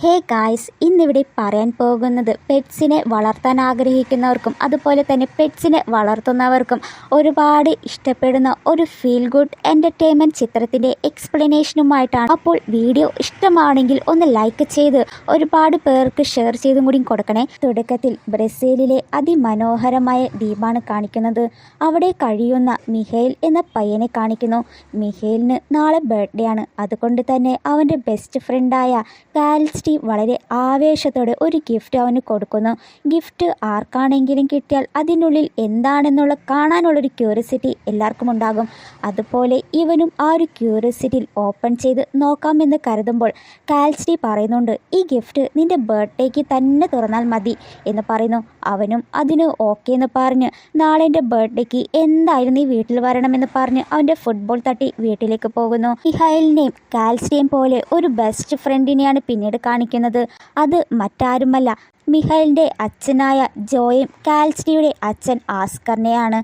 Hey guys, ഇന്നിവിടെ പറയാൻ പോകുന്നത് പെറ്റ്സിനെ വളർത്താൻ ആഗ്രഹിക്കുന്നവർക്കും അതുപോലെ തന്നെ പെറ്റ്സിനെ വളർത്തുന്നവർക്കും ഒരുപാട് ഇഷ്ടപ്പെടുന്ന ഒരു ഫീൽ ഗുഡ് എൻ്റർടൈൻമെൻറ്റ് ചിത്രത്തിൻ്റെ എക്സ്പ്ലനേഷനുമായിട്ടാണ്. അപ്പോൾ വീഡിയോ ഇഷ്ടമാണെങ്കിൽ ഒന്ന് ലൈക്ക് ചെയ്ത് ഒരുപാട് പേർക്ക് ഷെയർ ചെയ്തും കൂടി കൊടുക്കണേ. തുടക്കത്തിൽ ബ്രസീലിലെ അതിമനോഹരമായ ദ്വീപാണ് കാണിക്കുന്നത്. അവിടെ കഴിയുന്ന മിഹേൽ എന്ന പയ്യനെ കാണിക്കുന്നു. മിഹേലിന് നാളെ ബർത്ത്ഡേ ആണ്. അതുകൊണ്ട് തന്നെ അവൻ്റെ ബെസ്റ്റ് ഫ്രണ്ടായ കാൽസ്റ്റീവ് വളരെ ആവേശത്തോടെ ഒരു ഗിഫ്റ്റ് അവന് കൊടുക്കുന്നു. ഗിഫ്റ്റ് ആർക്കാണെങ്കിലും കിട്ടിയാൽ അതിനുള്ളിൽ എന്താണെന്നുള്ള കാണാനുള്ളൊരു ക്യൂരിയോസിറ്റി എല്ലാവർക്കും ഉണ്ടാകും. അതുപോലെ ഇവനും ആ ഒരു ക്യൂരിയോസിറ്റിയിൽ ഓപ്പൺ ചെയ്ത് നോക്കാമെന്ന് കരുതുമ്പോൾ കാൽസ്റ്റീവ് പറയുന്നുണ്ട്, ഈ ഗിഫ്റ്റ് നിൻ്റെ ബർത്ത്ഡേക്ക് തന്നെ തുറന്നാൽ മതി എന്ന് പറയുന്നു. അവനും അതിന് ഓക്കെ എന്ന് പറഞ്ഞ് നാളെ എൻ്റെ ബർത്ത്ഡേക്ക് എന്തായാലും നീ വീട്ടിൽ വരണമെന്ന് പറഞ്ഞ് അവൻ്റെ ഫുട്ബോൾ തട്ടി വീട്ടിലേക്ക് പോകുന്നു. മിഹൈലിനെയും കാൽസ്റ്റീവും പോലെ ഒരു ബെസ്റ്റ് ഫ്രണ്ടിനെയാണ് പിന്നീട് കാണിക്കുന്നത്. അത് മറ്റാരുമല്ല, മിഹൈലിൻ്റെ അച്ഛനായ ജോയും കാൽസ്റ്റീയുടെ അച്ഛൻ ആസ്കറിനെയാണ്.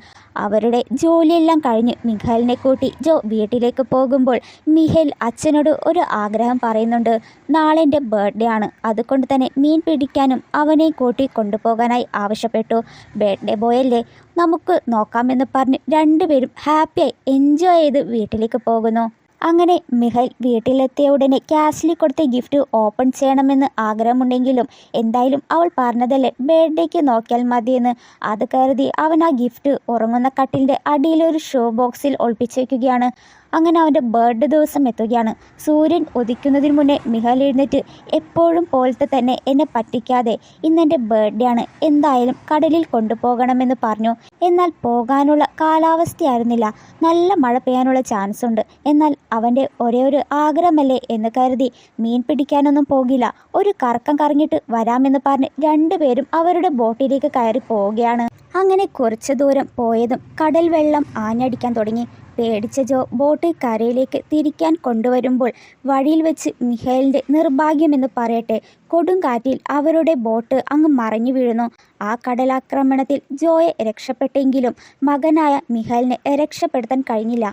അവരുടെ ജോലിയെല്ലാം കഴിഞ്ഞ് മിഹൈലിനെ കൂട്ടി ജോ വീട്ടിലേക്ക് പോകുമ്പോൾ മിഹൈൽ അച്ഛനോട് ഒരു ആഗ്രഹം പറയുന്നുണ്ട്. നാളെ എൻ്റെ ബർത്ത്ഡേ ആണ്, അതുകൊണ്ട് തന്നെ മീൻ പിടിക്കാനും അവനെ കൂട്ടി കൊണ്ടുപോകാനായി ആവശ്യപ്പെട്ടു. ബർത്ത്ഡേ ബോയല്ലേ, നമുക്ക് നോക്കാമെന്ന് പറഞ്ഞ് രണ്ടുപേരും ഹാപ്പിയായി എൻജോയ് ചെയ്ത് വീട്ടിലേക്ക് പോകുന്നു. അങ്ങനെ മിഹൈൽ വീട്ടിലെത്തിയ ഉടനെ കാസ്ലി കൊടുത്ത ഗിഫ്റ്റ് ഓപ്പൺ ചെയ്യണമെന്ന് ആഗ്രഹമുണ്ടെങ്കിലും എന്തായാലും അവൾ പറഞ്ഞതല്ലേ ബർത്ത്ഡേക്ക് നോക്കിയാൽ മതിയെന്ന്. അത് കരുതി അവൻ ആ ഗിഫ്റ്റ് ഉറങ്ങുന്ന കട്ടിലിൻ്റെ അടിയിലൊരു ഷൂ ബോക്സിൽ ഒളിപ്പിച്ചു വയ്ക്കുകയാണ്. അങ്ങനെ അവൻ്റെ ബർത്ത്ഡേ ദിവസം എത്തുകയാണ്. സൂര്യൻ ഉദിക്കുന്നതിന് മുന്നേ മിഹൈൽ എഴുന്നേറ്റ്, എപ്പോഴും പോലത്തെ തന്നെ എന്നെ പറ്റിക്കാതെ ഇന്നെൻ്റെ ബർത്ത്ഡേ ആണ്, എന്തായാലും കടലിൽ കൊണ്ടുപോകണമെന്ന് പറഞ്ഞു. എന്നാൽ പോകാനുള്ള കാലാവസ്ഥയായിരുന്നില്ല. നല്ല മഴ പെയ്യാനുള്ള ചാൻസ് ഉണ്ട്. എന്നാൽ അവൻ്റെ ഒരേ ഒരു ആഗ്രഹമല്ലേ എന്ന് കരുതി മീൻ പിടിക്കാനൊന്നും പോകില്ല, ഒരു കറക്കം കറങ്ങിയിട്ട് വരാമെന്ന് പറഞ്ഞ് രണ്ടുപേരും അവരുടെ ബോട്ടിലേക്ക് കയറി പോവുകയാണ്. അങ്ങനെ കുറച്ച് ദൂരം പോയതും കടൽ വെള്ളം ആഞ്ഞടിക്കാൻ തുടങ്ങി. പേടിച്ച ജോ ബോട്ട് കരയിലേക്ക് തിരിക്കാൻ കൊണ്ടുവരുമ്പോൾ വഴിയിൽ വെച്ച് മിഹൈലിൻ്റെ നിർഭാഗ്യമെന്ന് പറയട്ടെ, കൊടുങ്കാറ്റിൽ അവരുടെ ബോട്ട് അങ്ങ് മറിഞ്ഞു വീഴുന്നു. ആ കടലാക്രമണത്തിൽ ജോയെ രക്ഷപ്പെട്ടെങ്കിലും മകനായ മിഹൈലിനെ രക്ഷപ്പെടുത്താൻ കഴിഞ്ഞില്ല.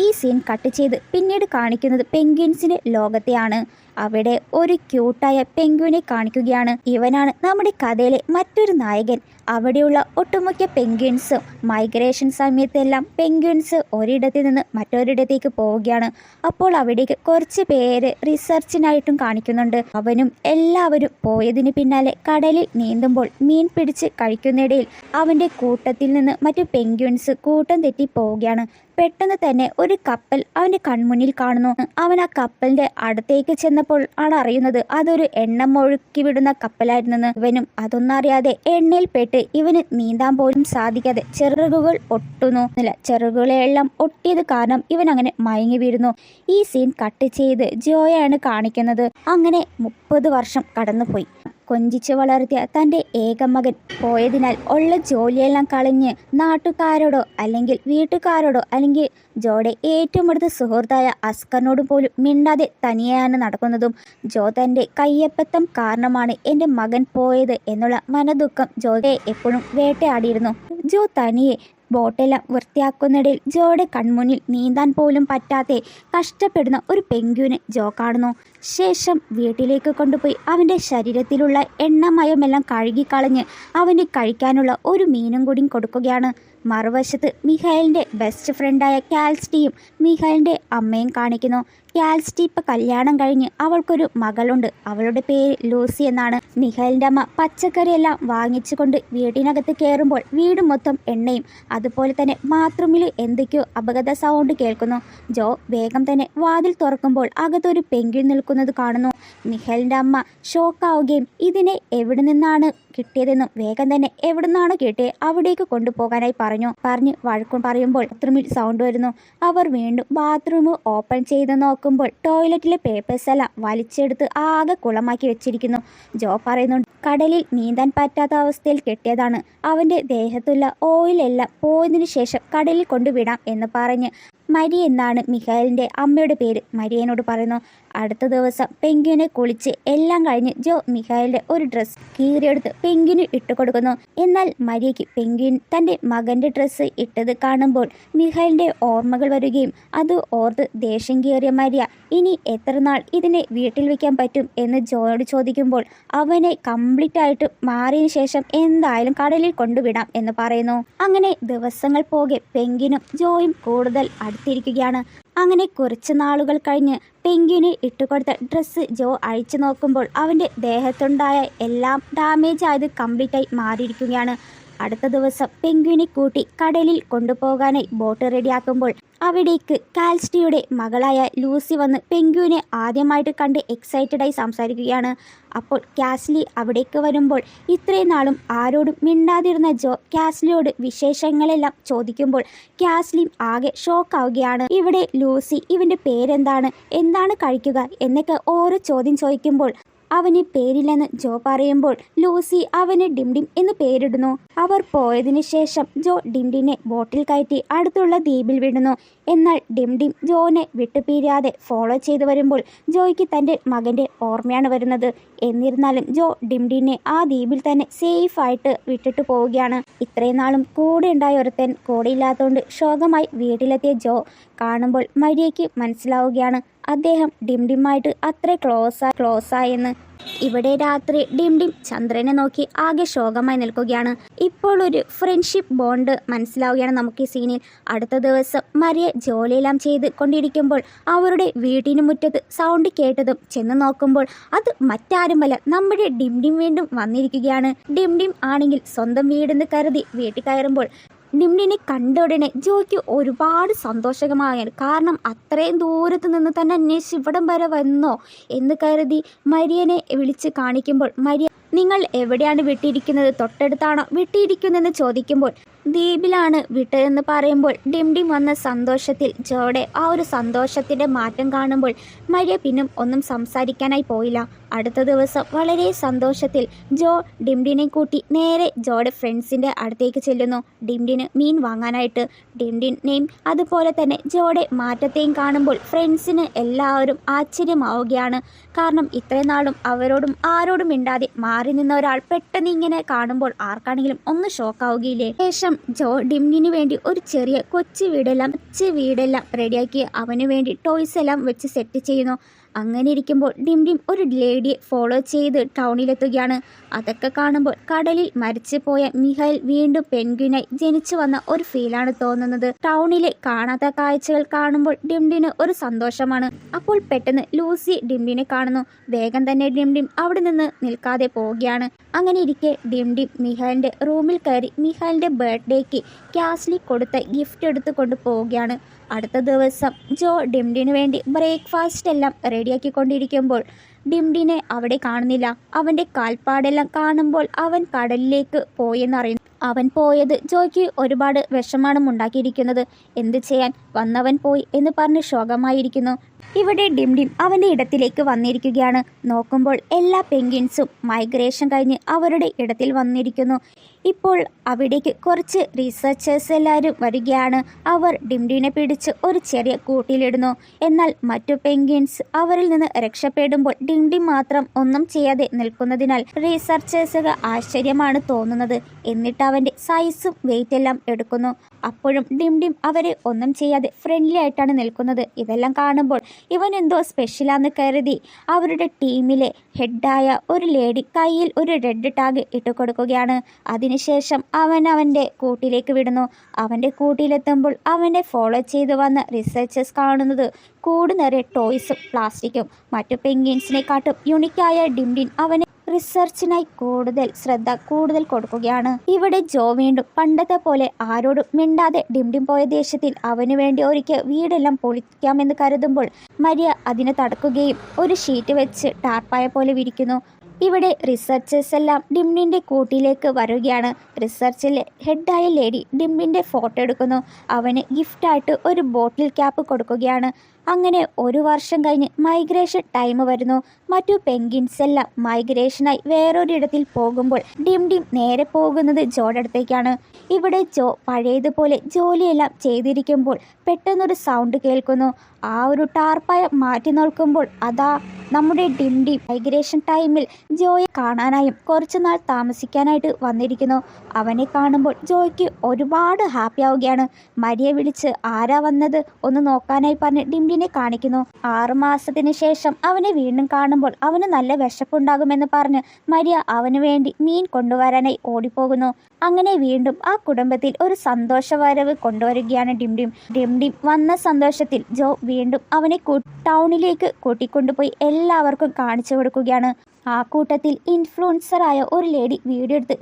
ഈ സീൻ കട്ട് ചെയ്ത് പിന്നീട് കാണിക്കുന്നത് പെൻഗ്വിൻസിൻ്റെ ലോകത്തെയാണ്. അവിടെ ഒരു ക്യൂട്ടായ പെൻഗ്വിനെ കാണിക്കുകയാണ്. ഇവനാണ് നമ്മുടെ കഥയിലെ മറ്റൊരു നായകൻ. അവിടെയുള്ള ഒട്ടുമിക്ക പെൻഗ്വിൻസും മൈഗ്രേഷൻ സമയത്തെല്ലാം പെൻഗ്വിൻസ് ഒരിടത്തിൽ നിന്ന് മറ്റൊരിടത്തേക്ക് പോവുകയാണ്. അപ്പോൾ അവിടേക്ക് കുറച്ച് പേര് റിസർച്ചിനായിട്ടും കാണിക്കുന്നുണ്ട്. അവനും എല്ലാവരും പോയതിന് പിന്നാലെ കടലിൽ നീന്തുമ്പോൾ മീൻ പിടിച്ച് കഴിക്കുന്നിടയിൽ അവൻ്റെ കൂട്ടത്തിൽ നിന്ന് മറ്റു പെൻഗ്വിൻസ് കൂട്ടം തെറ്റി പോവുകയാണ്. പെട്ടെന്ന് തന്നെ ഒരു കപ്പൽ അവൻ്റെ കൺമുന്നിൽ കാണുന്നു. അവൻ ആ കപ്പലിൻ്റെ അടുത്തേക്ക് ചെന്നപ്പോൾ ആണ് അറിയുന്നത് അതൊരു എണ്ണ ഒഴുക്കി വിടുന്ന കപ്പലായിരുന്നെന്ന്. ഇവനും അതൊന്നറിയാതെ എണ്ണയിൽ പെട്ട് ഇവന് നീന്താൻ പോലും സാധിക്കാതെ ചിറകുകൾ ഒട്ടുന്നു. ചിറകുകളെല്ലാം ഒട്ടിയത് കാരണം ഇവൻ അങ്ങനെ മയങ്ങി വീഴുന്നു. ഈ സീൻ കട്ട് ചെയ്ത് ജോയാണ് കാണിക്കുന്നത്. അങ്ങനെ 30 വർഷം കടന്നുപോയി. കൊഞ്ചിച്ച് വളർത്തിയ തൻ്റെ ഏക മകൻ പോയതിനാൽ ഉള്ള ജോലിയെല്ലാം കളഞ്ഞ് നാട്ടുകാരോടോ അല്ലെങ്കിൽ വീട്ടുകാരോടോ അല്ലെങ്കിൽ ജോയുടെ ഏറ്റവും അടുത്ത സുഹൃത്തായ അസ്കറിനോട് പോലും മിണ്ടാതെ തനിയെയാണ് നടക്കുന്നതും. ജോ തൻ്റെ കയ്യപ്പത്തം കാരണമാണ് എൻ്റെ മകൻ പോയത് എന്നുള്ള മനദുഃഖം ജോയെ എപ്പോഴും വേട്ടയാടിയിരുന്നു. ജോ തനിയെ ബോട്ടെല്ലാം വൃത്തിയാക്കുന്നിടയിൽ ജോയുടെ കൺമുന്നിൽ നീന്താൻ പോലും പറ്റാതെ കഷ്ടപ്പെടുന്ന ഒരു പെൻഗ്വിനെ ജോ കാണുന്നു. ശേഷം വീട്ടിലേക്ക് കൊണ്ടുപോയി അവൻ്റെ ശരീരത്തിലുള്ള എണ്ണമയമെല്ലാം കഴുകിക്കളഞ്ഞ് അവന് കഴിക്കാനുള്ള ഒരു മീനും കൂടി കൊടുക്കുകയാണ്. മറുവശത്ത് മിഹൈലിൻ്റെ ബെസ്റ്റ് ഫ്രണ്ടായ കാൽസ്റ്റീവും മിഹൈലിൻ്റെ അമ്മയും കാണിക്കുന്നു. കാൽസ്റ്റീവ് ഇപ്പം കല്യാണം കഴിഞ്ഞ് അവൾക്കൊരു മകളുണ്ട്. അവളുടെ പേര് ലൂസി എന്നാണ്. മിഹൈലിൻ്റെ അമ്മ പച്ചക്കറിയെല്ലാം വാങ്ങിച്ചു കൊണ്ട് വീട്ടിനകത്ത് കയറുമ്പോൾ വീട് മൊത്തം എണ്ണയും അതുപോലെ തന്നെ ബാത്റൂമിൽ എന്തൊക്കെയോ അപകട സൗണ്ട് കേൾക്കുന്നു. ജോ വേഗം തന്നെ വാതിൽ തുറക്കുമ്പോൾ അകത്തൊരു പെൻഗ്വിൻ നിൽക്കുന്നത് കാണുന്നു. മിഹൈലിൻ്റെ അമ്മ ഷോക്കാവുകയും ഇതിനെ എവിടെ നിന്നാണ് കിട്ടിയതെന്നും വേഗം തന്നെ എവിടെ നിന്നാണ് കിട്ടിയത് അവിടേക്ക് കൊണ്ടുപോകാനായി പറഞ്ഞ് വഴക്കും പറയുമ്പോൾ ബാത്റൂമിൽ സൗണ്ട് വരുന്നു. അവർ വീണ്ടും ബാത്റൂം ഓപ്പൺ ചെയ്ത് നോക്കുമ്പോൾ ടോയ്ലറ്റിലെ പേപ്പേഴ്സ് എല്ലാം വലിച്ചെടുത്ത് ആകെ കുളമാക്കി വെച്ചിരിക്കുന്നു. ജോ പറയുന്നുണ്ട്, കടലിൽ നീന്താൻ പറ്റാത്ത അവസ്ഥയിൽ കെട്ടിയതാണ്. അവൻ്റെ ദേഹത്തുള്ള ഓയിലെല്ലാം പോയതിനു ശേഷം കടലിൽ കൊണ്ടുവിടാം എന്ന് പറഞ്ഞ് മരിയ എന്നാണ് മിഹൈലിൻ്റെ അമ്മയുടെ പേര്. മരിയനോട് പറയുന്നു. അടുത്ത ദിവസം പെങ്ക്വിനെ കുളിച്ച് എല്ലാം കഴിഞ്ഞ് ജോ മിഖായിലിന്റെ ഒരു ഡ്രസ്സ് കീറിയെടുത്ത് പെങ്ക്വിന് ഇട്ടുകൊടുക്കുന്നു. എന്നാൽ മരിയയ്ക്ക് പെങ്ക്വിൻ തന്റെ മകന്റെ ഡ്രസ്സ് ഇട്ടത് കാണുമ്പോൾ മിഖായിലിന്റെ ഓർമ്മകൾ വരികയും അത് ഓർത്ത് ദേഷ്യം കയറിയ മരിയ ഇനി എത്ര നാൾ ഇതിനെ വീട്ടിൽ വെക്കാൻ പറ്റും എന്ന് ജോയോട് ചോദിക്കുമ്പോൾ അവനെ കംപ്ലീറ്റ് ആയിട്ട് മാറിയതിനു ശേഷം എന്തായാലും കടലിൽ കൊണ്ടുവിടാം എന്ന് പറയുന്നു. അങ്ങനെ ദിവസങ്ങൾ പോകെ പെങ്ക്വിനും ജോയും കൂടുതൽ അടുത്തിരിക്കുകയാണ്. അങ്ങനെ കുറച്ച് നാളുകൾ കഴിഞ്ഞ് പെങ്ക്വിന് ഇട്ടുകൊടുത്ത ഡ്രസ്സ് ജോ അഴിച്ചു നോക്കുമ്പോൾ അവൻ്റെ ദേഹത്തുണ്ടായ എല്ലാം ഡാമേജ് ആയത് കംപ്ലീറ്റായി മാറിയിരിക്കുകയാണ്. അടുത്ത ദിവസം പെങ്ക്വിനെ കൂട്ടി കടലിൽ കൊണ്ടുപോകാനായി ബോട്ട് റെഡിയാക്കുമ്പോൾ അവിടേക്ക് കാൽസ്റ്റിയുടെ മകളായ ലൂസി വന്ന് പെങ്ക്വിനെ ആദ്യമായിട്ട് കണ്ട് എക്സൈറ്റഡായി സംസാരിക്കുകയാണ്. അപ്പോൾ കാസ്ലി അവിടേക്ക് വരുമ്പോൾ ഇത്രയും നാളും ആരോടും മിണ്ടാതിരുന്ന ജോ കാസ്ലിയോട് വിശേഷങ്ങളെല്ലാം ചോദിക്കുമ്പോൾ കാസ്ലിയും ആകെ ഷോക്കാവുകയാണ്. ഇവിടെ ലൂസി ഇവൻ്റെ പേരെന്താണ്, എന്താണ് കഴിക്കുക എന്നൊക്കെ ഓരോ ചോദ്യം ചോദിക്കുമ്പോൾ അവന് പേരില്ലെന്ന് ജോ പറയുമ്പോൾ ലൂസി അവന് ഡിംഡിം എന്ന് പേരിടുന്നു. അവർ പോയതിനു ശേഷം ജോ ഡിംഡിനെ ബോട്ടിൽ കയറ്റി അടുത്തുള്ള ദ്വീപിൽ വിടുന്നു. എന്നാൽ ഡിംഡിം ജോനെ വിട്ടുപിരിയാതെ ഫോളോ ചെയ്തു വരുമ്പോൾ ജോയ്ക്ക് തൻ്റെ മകൻ്റെ ഓർമ്മയാണ് വരുന്നത്. എന്നിരുന്നാലും ജോ ഡിംഡിനെ ആ ദ്വീപിൽ തന്നെ സേഫായിട്ട് വിട്ടിട്ട് പോവുകയാണ്. ഇത്രയും നാളും കൂടെ ഉണ്ടായ ഒരുത്തൻ കൂടെയില്ലാത്തതുകൊണ്ട് ശോകമായി വീട്ടിലെത്തിയ ജോ കാണുമ്പോൾ മരിയയ്ക്ക് മനസ്സിലാവുകയാണ് അദ്ദേഹം ഡിംഡിമായിട്ട് അത്ര ക്ലോസായെന്ന്. ഇവിടെ രാത്രി ഡിംഡിം ചന്ദ്രനെ നോക്കി ആകെ ശോകമായി നിൽക്കുകയാണ്. ഇപ്പോൾ ഒരു ഫ്രണ്ട്ഷിപ്പ് ബോണ്ട് മനസ്സിലാവുകയാണ് നമുക്ക് ഈ സീനിൽ. അടുത്ത ദിവസം മരിയ ജോലിയെല്ലാം ചെയ്ത് കൊണ്ടിരിക്കുമ്പോൾ അവരുടെ വീട്ടിന് മുറ്റത്ത് സൗണ്ട് കേട്ടതും ചെന്ന് നോക്കുമ്പോൾ അത് മറ്റാരുമല്ല നമ്മുടെ ഡിംഡിം വീണ്ടും വന്നിരിക്കുകയാണ്. ഡിംഡിം ആണെങ്കിൽ സ്വന്തം വീടെന്ന് കരുതി വീട്ടിൽ കയറുമ്പോൾ ഡിംഡിനെ കണ്ട ഉടനെ ജോയ്ക്ക് ഒരുപാട് സന്തോഷകമായാണ്. കാരണം അത്രയും ദൂരത്ത് നിന്ന് തന്നെ അന്വേഷിച്ച് ഇവിടം വരെ വന്നോ എന്ന് കരുതി മരിയനെ വിളിച്ച് കാണിക്കുമ്പോൾ മരിയ നിങ്ങൾ എവിടെയാണ് വിട്ടിരിക്കുന്നത്, തൊട്ടടുത്താണോ വിട്ടിരിക്കുന്നതെന്ന് ചോദിക്കുമ്പോൾ ദ്വീപിലാണ് വിട്ടതെന്ന് പറയുമ്പോൾ ഡിംഡിം വന്ന സന്തോഷത്തിൽ ജോയുടെ ആ ഒരു സന്തോഷത്തിൻ്റെ മാറ്റം കാണുമ്പോൾ മരിയ പിന്നും ഒന്നും സംസാരിക്കാനായി പോയില്ല. അടുത്ത ദിവസം വളരെ സന്തോഷത്തിൽ ജോ ഡിംഡിനെ കൂട്ടി നേരെ ജോയുടെ ഫ്രണ്ട്സിൻ്റെ അടുത്തേക്ക് ചെല്ലുന്നു ഡിംഡിന് മീൻ വാങ്ങാനായിട്ട്. ഡിംഡിനെയും അതുപോലെ തന്നെ ജോയുടെ മാറ്റത്തെയും കാണുമ്പോൾ ഫ്രണ്ട്സിന് എല്ലാവരും ആശ്ചര്യമാവുകയാണ്. കാരണം ഇത്രയും നാളും അവരോടും ആരോടും മിണ്ടാതെ മാറി നിന്ന ഒരാൾ പെട്ടെന്ന് ഇങ്ങനെ കാണുമ്പോൾ ആർക്കാണെങ്കിലും ഒന്ന് ഷോക്കാവുകയില്ലേ. ശേഷം ജോ ഡിംഡിന് വേണ്ടി ഒരു ചെറിയ കൊച്ചു വീടെല്ലാം റെഡിയാക്കി അവന് വേണ്ടി ടോയ്സ് എല്ലാം വെച്ച് സെറ്റ് ചെയ്യുന്നു. അങ്ങനെ ഇരിക്കുമ്പോൾ ഡിംഡിം ഒരു ലേഡിയെ ഫോളോ ചെയ്ത് ടൗണിലെത്തുകയാണ്. അതൊക്കെ കാണുമ്പോൾ കടലിൽ മരിച്ചു പോയ മിഖായിൽ വീണ്ടും പെൻഗ്വിനായി ജനിച്ചു വന്ന ഒരു ഫീലാണ് തോന്നുന്നത്. ടൗണിലെ കാണാത്ത കാഴ്ചകൾ കാണുമ്പോൾ ഡിംഡിന് ഒരു സന്തോഷമാണ്. അപ്പോൾ പെട്ടെന്ന് ലൂസി ഡിംഡിനെ കാണുന്നു. വേഗം തന്നെ ഡിംഡിം അവിടെ നിന്ന് നിൽക്കാതെ പോവുകയാണ്. അങ്ങനെ ഇരിക്കെ ഡിംഡിം മിഖായിലിൻ്റെ റൂമിൽ കയറി മിഖായിലിൻ്റെ ബർത്ത്ഡേക്ക് കാസ്ലി കൊടുത്ത ഗിഫ്റ്റ് എടുത്ത് കൊണ്ട് പോവുകയാണ്. അടുത്ത ദിവസം ജോ ഡിംഡിന് വേണ്ടി ബ്രേക്ക്ഫാസ്റ്റ് എല്ലാം റെഡിയാക്കിക്കൊണ്ടിരിക്കുമ്പോൾ ഡിംഡിനെ അവിടെ കാണുന്നില്ല. അവൻ്റെ കാൽപ്പാടെല്ലാം കാണുമ്പോൾ അവൻ കടലിലേക്ക് പോയെന്നറിയുന്നു. അവൻ പോയത് ജോയ്ക്ക് ഒരുപാട് വിഷമാണ് ഉണ്ടാക്കിയിരിക്കുന്നത്. എന്ത് ചെയ്യാൻ, വന്നവൻ പോയി എന്ന് പറഞ്ഞ് ശോകമായിരിക്കുന്നു. ഇവിടെ ഡിംഡിം അവൻ്റെ ഇടത്തിലേക്ക് വന്നിരിക്കുകയാണ്. നോക്കുമ്പോൾ എല്ലാ പെൻഗ്വിൻസും മൈഗ്രേഷൻ കഴിഞ്ഞ് അവരുടെ ഇടത്തിൽ വന്നിരിക്കുന്നു. ഇപ്പോൾ അവിടേക്ക് കുറച്ച് റിസർച്ചേഴ്സ് എല്ലാവരും വരികയാണ്. അവർ ഡിംഡിനെ പിടിച്ച് ഒരു ചെറിയ കൂട്ടിലിടുന്നു. എന്നാൽ മറ്റു പെൻഗ്വിൻസ് അവരിൽ നിന്ന് രക്ഷപ്പെടുമ്പോൾ ഡിംഡിം മാത്രം ഒന്നും ചെയ്യാതെ നിൽക്കുന്നതിനാൽ റിസർച്ചേഴ്സുകൾ ആശ്ചര്യമാണ് തോന്നുന്നത്. എന്നിട്ട് അവൻ്റെ സൈസും വെയിറ്റ് എല്ലാം എടുക്കുന്നു. അപ്പോഴും ഡിംഡിം അവരെ ഒന്നും ചെയ്യാതെ ഫ്രണ്ട്ലി ആയിട്ടാണ് നിൽക്കുന്നത്. ഇതെല്ലാം കാണുമ്പോൾ ഇവൻ എന്തോ സ്പെഷ്യലാന്ന് കരുതി അവരുടെ ടീമിലെ ഹെഡായ ഒരു ലേഡി കയ്യിൽ ഒരു റെഡ് ടാഗ് ഇട്ടുകൊടുക്കുകയാണ്. അതിനുശേഷം അവൻ്റെ കൂട്ടിലേക്ക് വിടുന്നു. അവൻ്റെ കൂട്ടിലെത്തുമ്പോൾ അവനെ ഫോളോ ചെയ്ത് വന്ന റിസർച്ചേഴ്സ് കാണുന്നത് കൂട് നിറയെ ടോയ്സും പ്ലാസ്റ്റിക്കും. മറ്റു പെൻഗ്വിൻസിനെക്കാട്ടും യുണിക്കായ ഡിംഡിൻ അവനെ റിസർച്ചിനായി കൂടുതൽ കൊടുക്കുകയാണ്. ഇവിടെ ജോ വീണ്ടും പണ്ടത്തെ പോലെ ആരോടും മിണ്ടാതെ ഡിംഡിം പോയ ദേഷ്യത്തിൽ അവനു വേണ്ടി ഒരിക്കൽ വീടെല്ലാം പൊളിക്കാമെന്ന് കരുതുമ്പോൾ മരിയ അതിനെ തടക്കുകയും ഒരു ഷീറ്റ് വെച്ച് ടാർപ്പായ പോലെ വിരിക്കുന്നു. ഇവിടെ റിസർച്ചേഴ്സ് എല്ലാം ഡിംഡിൻ്റെ കൂട്ടിലേക്ക് വരികയാണ്. റിസർച്ചിലെ ഹെഡായ ലേഡി ഡിംഡിൻ്റെ ഫോട്ടോ എടുക്കുന്നു. അവന് ഗിഫ്റ്റായിട്ട് ഒരു ബോട്ടിൽ ക്യാപ്പ് കൊടുക്കുകയാണ്. അങ്ങനെ ഒരു വർഷം കഴിഞ്ഞ് മൈഗ്രേഷൻ ടൈം വരുന്നു. മറ്റു പെൻഗ്വിൻസ് എല്ലാം മൈഗ്രേഷനായി വേറൊരിടത്തിൽ പോകുമ്പോൾ ഡിം ഡിം നേരെ പോകുന്നത് ജോയുടെ അടുത്തേക്കാണ്. ഇവിടെ ജോ പഴയതുപോലെ ജോലിയെല്ലാം ചെയ്തിരിക്കുമ്പോൾ പെട്ടെന്നൊരു സൗണ്ട് കേൾക്കുന്നു. ആ ഒരു ടാർപ്പായ മാറ്റി നോക്കുമ്പോൾ അതാ നമ്മുടെ ഡിം ഡിം മൈഗ്രേഷൻ ടൈമിൽ ജോയെ കാണാനായും കുറച്ചുനാൾ താമസിക്കാനായിട്ട് വന്നിരിക്കുന്നു. അവനെ കാണുമ്പോൾ ജോയ്ക്ക് ഒരുപാട് ഹാപ്പി ആവുകയാണ്. മരിയെ വിളിച്ച് ആരാ വന്നത് ഒന്ന് നോക്കാനായി പറഞ്ഞ് ഡിംഡിനെ കാണിക്കുന്നു. 6 മാസത്തിന് ശേഷം അവനെ വീണ്ടും കാണുമ്പോൾ അവന് നല്ല വിശപ്പുണ്ടാകുമെന്ന് പറഞ്ഞ് മരിയ അവന് വേണ്ടി മീൻ കൊണ്ടുവരാനായി ഓടിപ്പോകുന്നു. അങ്ങനെ വീണ്ടും ആ കുടുംബത്തിൽ ഒരു സന്തോഷവരവ് കൊണ്ടുവരികയാണ് ഡിം ഡിം. ഡിം ഡിം വന്ന സന്തോഷത്തിൽ ജോ വീണ്ടും അവനെ ടൗണിലേക്ക് കൂട്ടിക്കൊണ്ടുപോയി എല്ലാവർക്കും കാണിച്ചു കൊടുക്കുകയാണ്. ആ കൂട്ടത്തിൽ ഇൻഫ്ലുവൻസറായ ഒരു ലേഡി വീഡിയോ എടുത്ത്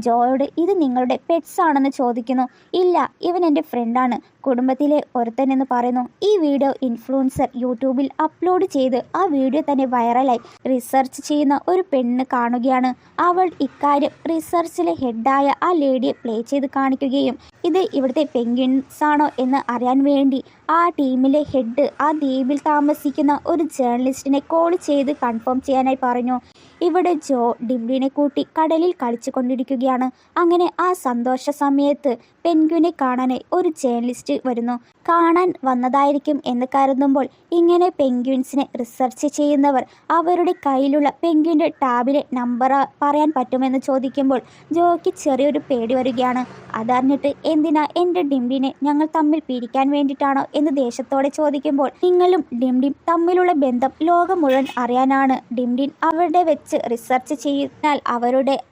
ജോയോട് ഇത് നിങ്ങളുടെ പെറ്റ്സ് ആണെന്ന് ചോദിക്കുന്നു. ഇല്ല, ഇവൻ എൻ്റെ ഫ്രണ്ടാണ്, കുടുംബത്തിലെ ഒരുത്തൻ എന്ന് പറയുന്നു. ഈ വീഡിയോ ഇൻഫ്ലുവൻസർ യൂട്യൂബിൽ അപ്ലോഡ് ചെയ്ത് ആ വീഡിയോ തന്നെ വൈറലായി റിസർച്ച് ചെയ്യുന്ന ഒരു പെണ്ണ് കാണുകയാണ്. അവൾ ഇക്കാര്യം റിസർച്ചിലെ ഹെഡായ ആ ലേഡിയെ പ്ലേ ചെയ്ത് കാണിക്കുകയും ഇത് ഇവിടുത്തെ പെൻഗ്വിൻസ് ആണോ എന്ന് അറിയാൻ വേണ്ടി ആ ടീമിലെ ഹെഡ് ആ ദ്വീപിൽ താമസിക്കുന്ന ഒരു ജേർണലിസ്റ്റിനെ കോൾ ചെയ്ത് കൺഫേം ചെയ്യാനായി പറഞ്ഞു. ഇവിടെ ജോ ഡിംഡിനെ കൂട്ടി കടലിൽ കളിച്ചു കൊണ്ടിരിക്കുകയാണ്. അങ്ങനെ ആ സന്തോഷ സമയത്ത് പെൻഗ്വിനെ കാണാനായി ഒരു ജേർണലിസ്റ്റ് വരുന്നു. കാണാൻ വന്നതായിരിക്കും എന്ന് കരുതുമ്പോൾ ഇങ്ങനെ പെൻഗ്വിൻസിനെ റിസർച്ച് ചെയ്യുന്നവർ അവരുടെ കയ്യിലുള്ള പെൻഗ്വിൻ്റെ ടാബിലെ നമ്പർ പറയാൻ പറ്റുമെന്ന് ചോദിക്കുമ്പോൾ ജോയ്ക്ക് ചെറിയൊരു പേടി വരികയാണ്. അതറിഞ്ഞിട്ട് എന്തിനാ എൻ്റെ ഡിംഡിനെ ഞങ്ങൾ തമ്മിൽ പിരിക്കാൻ വേണ്ടിയിട്ടാണോ എന്ന് ദേഷ്യത്തോടെ ചോദിക്കുമ്പോൾ നിങ്ങളും ഡിംഡിം തമ്മിലുള്ള ബന്ധം ലോകം മുഴുവൻ അറിയാനാണ് ഡിംഡിൻ അവരുടെ വെച്ച് റിസർച്ച് ചെയ്യുന്നാൽ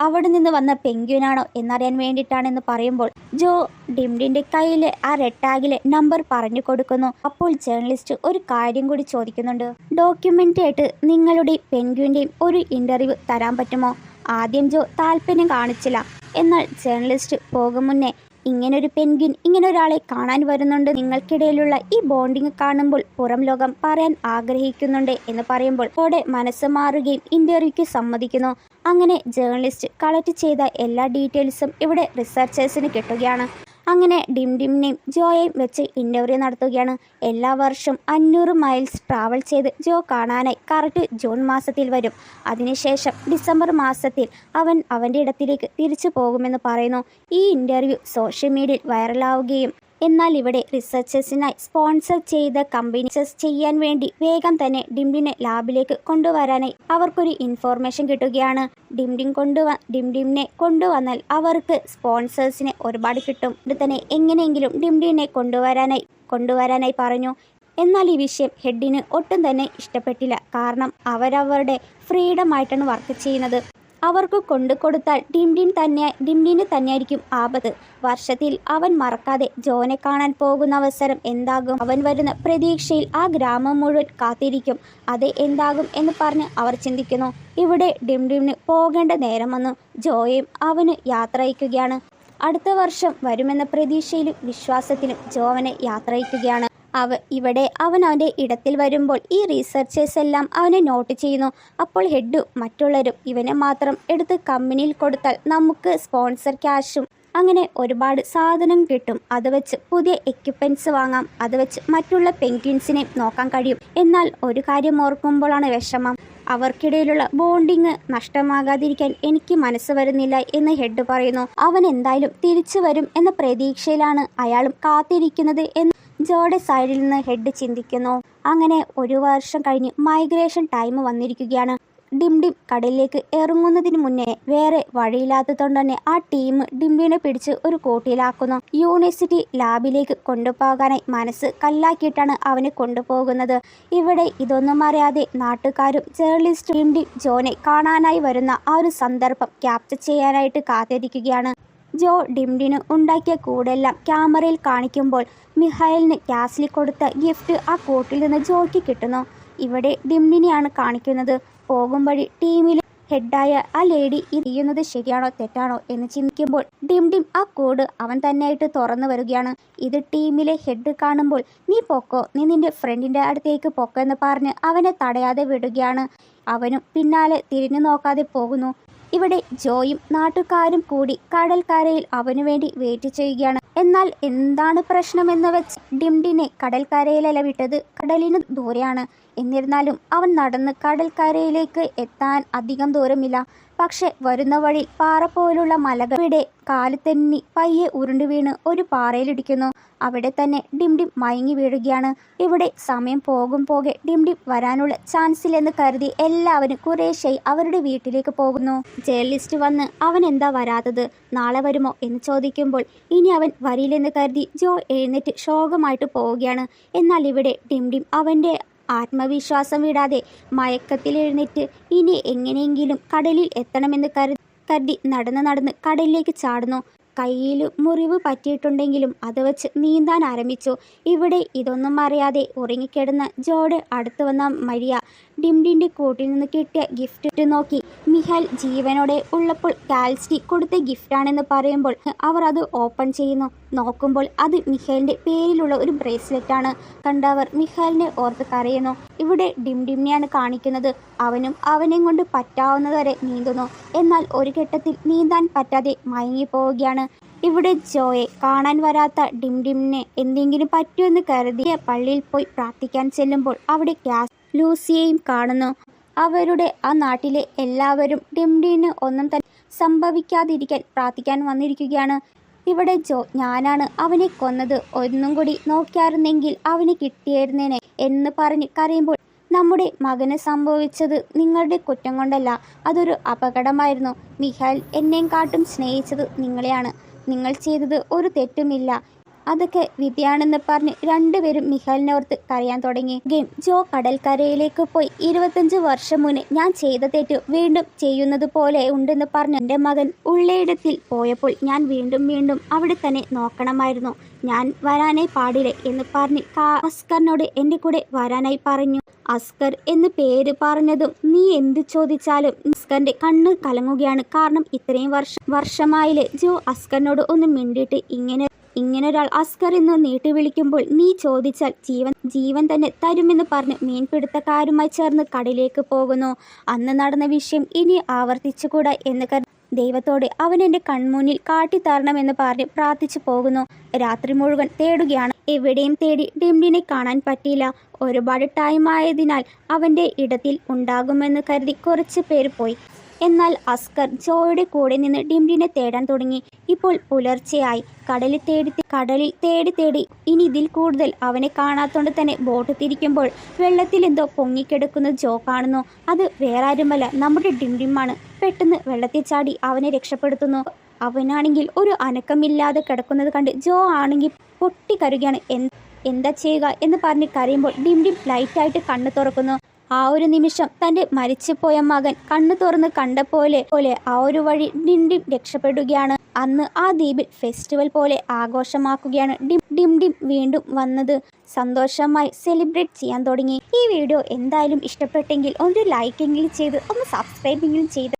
അവിടെ നിന്ന് വന്ന പെൻഗ്വിനാണോ എന്നറിയാൻ വേണ്ടിയിട്ടാണെന്ന് പറയുമ്പോൾ ജോ ഡിംഡിൻ്റെ കയ്യിലെ ആ റെഡ് ടാഗിലെ നമ്പർ പറഞ്ഞു കൊടുക്കുന്നു. അപ്പോൾ ജേർണലിസ്റ്റ് ഒരു കാര്യം കൂടി ചോദിക്കുന്നുണ്ട്. ഡോക്യുമെൻ്റ് ആയിട്ട് നിങ്ങളുടെ പെൻഗ്വിൻ്റെയും ഒരു ഇൻ്റർവ്യൂ തരാൻ പറ്റുമോ? ആദ്യം ജോ താല്പര്യം കാണിച്ചില്ല. എന്നാൽ ജേർണലിസ്റ്റ് പോകും മുന്നേ ഇങ്ങനൊരു പെൻഗ്വിൻ ഇങ്ങനെ ഒരാളെ കാണാൻ വരുന്നുണ്ട്, നിങ്ങൾക്കിടയിലുള്ള ഈ ബോണ്ടിങ് കാണുമ്പോൾ പുറം ലോകം പറയാൻ ആഗ്രഹിക്കുന്നുണ്ട് എന്ന് പറയുമ്പോൾ അവിടെ മനസ്സ് മാറുകയും ഇൻ്റർവ്യൂക്ക് സമ്മതിക്കുന്നു. അങ്ങനെ ജേർണലിസ്റ്റ് കളക്ട് ചെയ്ത എല്ലാ ഡീറ്റെയിൽസും ഇവിടെ റിസർച്ചേഴ്സിന് കിട്ടുകയാണ്. അങ്ങനെ ഡിം ഡിമിനെയും ജോയെയും വെച്ച് ഇൻ്റർവ്യൂ നടത്തുകയാണ്. എല്ലാ വർഷവും 500 മൈൽസ് ട്രാവൽ ചെയ്ത് ജോ കാണാനായി കറക്റ്റ് ജൂൺ മാസത്തിൽ വരും. അതിനുശേഷം ഡിസംബർ മാസത്തിൽ അവൻ അവൻ്റെ ഇടത്തിലേക്ക് തിരിച്ചു പോകുമെന്ന് പറയുന്നു. ഈ ഇൻ്റർവ്യൂ സോഷ്യൽ മീഡിയയിൽ വൈറലാവുകയും എന്നാൽ ഇവിടെ റിസർച്ചേഴ്സിനായി സ്പോൺസർ ചെയ്ത കമ്പനീസ് ചെയ്യാൻ വേണ്ടി വേഗം തന്നെ ഡിംഡിനെ ലാബിലേക്ക് കൊണ്ടുവരാനായി അവർക്കൊരു ഇൻഫോർമേഷൻ കിട്ടുകയാണ്. ഡിംഡിനെ കൊണ്ടുവന്നാൽ അവർക്ക് സ്പോൺസേഴ്സിനെ ഒരുപാട് കിട്ടും. ഇത് തന്നെ എങ്ങനെയെങ്കിലും ഡിംഡിനെ കൊണ്ടുവരാനായി പറഞ്ഞു. എന്നാൽ ഈ വിഷയം ഹെഡിന് ഒട്ടും തന്നെ ഇഷ്ടപ്പെട്ടില്ല. കാരണം അവരവരുടെ ഫ്രീഡമായിട്ടാണ് വർക്ക് ചെയ്യുന്നത്. അവർക്ക് കൊണ്ടുകൊടുത്താൽ ഡിംഡിന് തന്നെയായിരിക്കും ആപത്ത്. വർഷത്തിൽ അവൻ മറക്കാതെ ജോനെ കാണാൻ പോകുന്ന അവസരം എന്താകും? അവൻ വരുന്ന പ്രതീക്ഷയിൽ ആ ഗ്രാമം മുഴുവൻ കാത്തിരിക്കും. അത് എന്താകും എന്ന് പറഞ്ഞ് അവർ ചിന്തിക്കുന്നു. ഇവിടെ ഡിംഡിന് പോകേണ്ട നേരം വന്നു. ജോയും അവന് യാത്ര അയക്കുകയാണ്. അടുത്ത വർഷം വരുമെന്ന പ്രതീക്ഷയിലും വിശ്വാസത്തിലും ജോ അവനെ യാത്ര അയക്കുകയാണ്. ഇവിടെ അവൻ്റെ ഇടത്തിൽ വരുമ്പോൾ ഈ റിസർച്ചേഴ്സ് എല്ലാം അവനെ നോട്ട് ചെയ്യുന്നു. അപ്പോൾ ഹെഡും മറ്റുള്ളവരും ഇവനെ മാത്രം എടുത്ത് കമ്പനിയിൽ കൊടുത്താൽ നമുക്ക് സ്പോൺസർ ക്യാഷും അങ്ങനെ ഒരുപാട് സാധനം കിട്ടും. അത് വെച്ച് പുതിയ എക്യുപ്മെൻറ്റ്സ് വാങ്ങാം. അത് വെച്ച് മറ്റുള്ള പെൻഗ്വിൻസിനെയും നോക്കാൻ കഴിയും. എന്നാൽ ഒരു കാര്യം ഓർക്കുമ്പോഴാണ് വിഷമം. അവർക്കിടയിലുള്ള ബോണ്ടിങ് നഷ്ടമാകാതിരിക്കാൻ എനിക്ക് മനസ്സ് വരുന്നില്ല എന്ന് ഹെഡ് പറയുന്നു. അവൻ എന്തായാലും തിരിച്ചു വരും എന്ന പ്രതീക്ഷയിലാണ് അയാളും കാത്തിരിക്കുന്നത് എന്ന് ജോയുടെ സൈഡിൽ നിന്ന് ഹെഡ് ചിന്തിക്കുന്നു. അങ്ങനെ ഒരു വർഷം കഴിഞ്ഞ് മൈഗ്രേഷൻ ടൈം വന്നിരിക്കുകയാണ്. ഡിംഡിം കടലിലേക്ക് ഇറങ്ങുന്നതിന് മുന്നേ വേറെ വഴിയില്ലാത്തതുകൊണ്ട് തന്നെ ആ ടീം ഡിംഡിനെ പിടിച്ച് ഒരു കൂട്ടിലാക്കുന്നു. യൂണിവേഴ്സിറ്റി ലാബിലേക്ക് കൊണ്ടുപോകാനായി മനസ്സ് കല്ലാക്കിയിട്ടാണ് അവനെ കൊണ്ടുപോകുന്നത്. ഇവിടെ ഇതൊന്നും അറിയാതെ നാട്ടുകാരും ജേർണലിസ്റ്റും ഡിംഡിം ജോനെ കാണാനായി വരുന്ന ആ ഒരു സന്ദർഭം ക്യാപ്ചർ ചെയ്യാനായിട്ട് കാത്തിരിക്കുകയാണ്. ജോ ഡിംഡിന് ഉണ്ടാക്കിയ കൂടെല്ലാം ക്യാമറയിൽ കാണിക്കുമ്പോൾ മിഹായലിന് ക്യാസിൽ കൊടുത്ത ഗിഫ്റ്റ് ആ കൂട്ടിൽ നിന്ന് ജോയ്ക്ക് കിട്ടുന്നു. ഇവിടെ ഡിംഡിനെയാണ് കാണിക്കുന്നത്. പോകും വഴി ടീമിൽ ഹെഡായ ആ ലേഡി ഇത് ചെയ്യുന്നത് ശരിയാണോ തെറ്റാണോ എന്ന് ചിന്തിക്കുമ്പോൾ ഡിംഡിം ആ കോഡ് അവൻ തന്നെയായിട്ട് തുറന്നു വരികയാണ്. ഇത് ടീമിലെ ഹെഡ് കാണുമ്പോൾ നീ പൊക്കോ, നീ നിന്റെ ഫ്രണ്ടിൻ്റെ അടുത്തേക്ക് പൊക്കോ എന്ന് പറഞ്ഞ് അവനെ തടയാതെ വിടുകയാണ്. അവനും പിന്നാലെ തിരിഞ്ഞു നോക്കാതെ പോകുന്നു. ഇവിടെ ജോയും നാട്ടുകാരും കൂടി കടൽക്കരയിൽ അവനു വേണ്ടി വെയിറ്റ് ചെയ്യുകയാണ്. എന്നാൽ എന്താണ് പ്രശ്നമെന്ന് വെച്ച് ഡിംഡിനെ കടൽക്കരയിലല്ല വിട്ടത്, കടലിന് ദൂരെയാണ്. എന്നിരുന്നാലും അവൻ നടന്ന് കടൽക്കരയിലേക്ക് എത്താൻ അധികം ദൂരമില്ല. പക്ഷെ വരുന്ന വഴി പാറ പോലുള്ള മലകളുടെ കാല് തെന്നി പയ്യെ ഉരുണ്ടു വീണ് ഒരു പാറയിലിടിക്കുന്നു. അവിടെ തന്നെ ഡിംഡിം മയങ്ങി വീഴുകയാണ്. ഇവിടെ സമയം പോകെ ഡിംഡിം വരാനുള്ള ചാൻസില്ലെന്ന് കരുതി എല്ലാവരും കുറേശ്ശായി അവരുടെ വീട്ടിലേക്ക് പോകുന്നു. ജേർണലിസ്റ്റ് വന്ന് അവൻ എന്താ വരാത്തത്, നാളെ വരുമോ എന്ന് ചോദിക്കുമ്പോൾ ഇനി അവൻ വരില്ലെന്ന് കരുതി ജോ എഴുന്നേറ്റ് ശോകമായിട്ട് പോവുകയാണ്. എന്നാൽ ഇവിടെ ഡിംഡിം അവൻ്റെ ആത്മവിശ്വാസം വിടാതെ മയക്കത്തിൽ എഴുന്നേറ്റ് ഇനി എങ്ങനെയെങ്കിലും കടലിൽ എത്തണമെന്ന് കരുതി നടന്ന് കടലിലേക്ക് ചാടുന്നു. കയ്യിൽ മുറിവ് പറ്റിയിട്ടുണ്ടെങ്കിലും അത് വെച്ച് നീന്താൻ ആരംഭിച്ചു. ഇവിടെ ഇതൊന്നും അറിയാതെ ഉറങ്ങിക്കിടന്ന ജോയുടെ അടുത്ത് വന്ന മരിയ ഡിംഡിൻ്റെ കൂട്ടിൽ നിന്ന് കിട്ടിയ ഗിഫ്റ്റ് നോക്കി മിഹാൽ ജീവനോടെ ഉള്ളപ്പോൾ കാൽസ്റ്റി കൊടുത്ത ഗിഫ്റ്റാണെന്ന് പറയുമ്പോൾ അവർ അത് ഓപ്പൺ ചെയ്യുന്നു. നോക്കുമ്പോൾ അത് മിഹാലിൻ്റെ പേരിലുള്ള ഒരു ബ്രേസ്ലെറ്റാണ്. കണ്ടവർ മിഹാലിനെ ഓർത്ത് കരയുന്നു. ഇവിടെ ഡിംഡിമിനെയാണ് കാണിക്കുന്നത്. അവനും അവനെ കൊണ്ട് പറ്റാവുന്നതുവരെ നീന്തുന്നു. എന്നാൽ ഒരു ഘട്ടത്തിൽ നീന്താൻ പറ്റാതെ മയങ്ങിപ്പോവുകയാണ്. ഇവിടെ ജോയെ കാണാൻ വരാത്ത ഡിംഡിമിനെ എന്തെങ്കിലും പറ്റുമെന്ന് കരുതിയ പള്ളിയിൽ പോയി പ്രാർത്ഥിക്കാൻ ചെല്ലുമ്പോൾ അവിടെ ലൂസിയെയും കാണുന്നു. അവരുടെ ആ നാട്ടിലെ എല്ലാവരും ഡിംഡിന് ഒന്നും തന്നെ സംഭവിക്കാതിരിക്കാൻ പ്രാർത്ഥിക്കാൻ വന്നിരിക്കുകയാണ്. ഇവിടെ ജോ ഞാനാണ് അവനെ കൊന്നത്, ഒന്നും കൂടി നോക്കിയായിരുന്നെങ്കിൽ അവന് കിട്ടിയായിരുന്നേനെ എന്ന് പറഞ്ഞ് കരയുമ്പോൾ നമ്മുടെ മകന് സംഭവിച്ചത് നിങ്ങളുടെ കുറ്റം കൊണ്ടല്ല, അതൊരു അപകടമായിരുന്നു. മിഹാൽ എന്നെയും കാട്ടും സ്നേഹിച്ചത് നിങ്ങളെയാണ്. നിങ്ങൾ ചെയ്തത് ഒരു തെറ്റുമില്ല, അതൊക്കെ വിധിയാണെന്ന് പറഞ്ഞ് രണ്ടുപേരും മിഹാലിനോർത്ത് കരയാൻ തുടങ്ങി. ജോ കടൽക്കരയിലേക്ക് പോയി 25 വർഷം മുന്നേ ഞാൻ ചെയ്ത തെറ്റ് വീണ്ടും ചെയ്യുന്നത് പോലെ ഉണ്ടെന്ന് പറഞ്ഞ് എൻ്റെ മകൻ ഉള്ളയിടത്തിൽ പോയപ്പോൾ ഞാൻ വീണ്ടും അവിടെ തന്നെ നോക്കണമായിരുന്നു. ഞാൻ വരാനായി പാടില്ല എന്ന് പറഞ്ഞ് അസ്കറിനോട് എൻ്റെ കൂടെ വരാനായി പറഞ്ഞു. അസ്കർ എന്ന് പേര് പറഞ്ഞതും നീ എന്ത് ചോദിച്ചാലും അസ്കറിന്റെ കണ്ണ് കലങ്ങുകയാണ്. കാരണം ഇത്രയും വർഷമായില്ലേ ജോ അസ്കറിനോട് ഒന്നും മിണ്ടിയിട്ട് ഇങ്ങനൊരാൾ അസ്കർ എന്ന് നീട്ടി വിളിക്കുമ്പോൾ നീ ചോദിച്ചാൽ ജീവൻ തന്നെ തരുമെന്ന് പറഞ്ഞ് മീൻപിടുത്തക്കാരുമായി ചേർന്ന് കടലിലേക്ക് പോകുന്നു. അന്ന് നടന്ന വിഷയം ഇനി ആവർത്തിച്ചുകൂടാ എന്ന് കരുതി ദൈവത്തോട് അവൻ എൻ്റെ കൺമുന്നിൽ കാട്ടിത്തരണമെന്ന് പറഞ്ഞ് പ്രാർത്ഥിച്ചു പോകുന്നു. രാത്രി മുഴുവൻ തേടുകയാണ്. എവിടെയും തേടി ഡിംഡിനെ കാണാൻ പറ്റിയില്ല. ഒരുപാട് ടൈം ആയതിനാൽ അവൻ്റെ ഇടത്തിൽ ഉണ്ടാകുമെന്ന് കരുതി കുറച്ച് പേര് പോയി. എന്നാൽ അസ്കർ ജോയുടെ കൂടെ നിന്ന് ഡിംഡിനെ തേടാൻ തുടങ്ങി. ഇപ്പോൾ പുലർച്ചെയായി. കടലിൽ തേടി ഇനി ഇതിൽ കൂടുതൽ അവനെ കാണാത്തോണ്ട് തന്നെ ബോട്ട് തിരിക്കുമ്പോൾ വെള്ളത്തിൽ എന്തോ പൊങ്ങിക്കിടക്കുന്നത് ജോ കാണുന്നു. അത് വേറെ ആരുമല്ല, നമ്മുടെ ഡിംഡിമാണ്. പെട്ടെന്ന് വെള്ളത്തിൽ ചാടി അവനെ രക്ഷപ്പെടുത്തുന്നു. അവനാണെങ്കിൽ ഒരു അനക്കമില്ലാതെ കിടക്കുന്നത് കണ്ട് ജോ ആണെങ്കിൽ പൊട്ടിക്കരുകയാണ്. എന്താ ചെയ്യുക എന്ന് പറഞ്ഞ് കരയുമ്പോൾ ഡിംഡിം ലൈറ്റായിട്ട് കണ്ണ് തുറക്കുന്നു. ആ ഒരു നിമിഷം തൻ്റെ മരിച്ചുപോയ മകൻ കണ്ണു തുറന്ന് കണ്ട പോലെ ആ ഒരു വഴി ഡിംഡിം രക്ഷപ്പെടുകയാണ്. അന്ന് ആ ദ്വീപിൽ ഫെസ്റ്റിവൽ പോലെ ആഘോഷമാക്കുകയാണ്. ഡിംഡിം വീണ്ടും വന്നത് സന്തോഷമായി സെലിബ്രേറ്റ് ചെയ്യാൻ തുടങ്ങി. ഈ വീഡിയോ എന്തായാലും ഇഷ്ടപ്പെട്ടെങ്കിൽ ഒരു ലൈക്കെങ്കിലും ചെയ്ത് ഒന്ന് സബ്സ്ക്രൈബെങ്കിലും ചെയ്ത്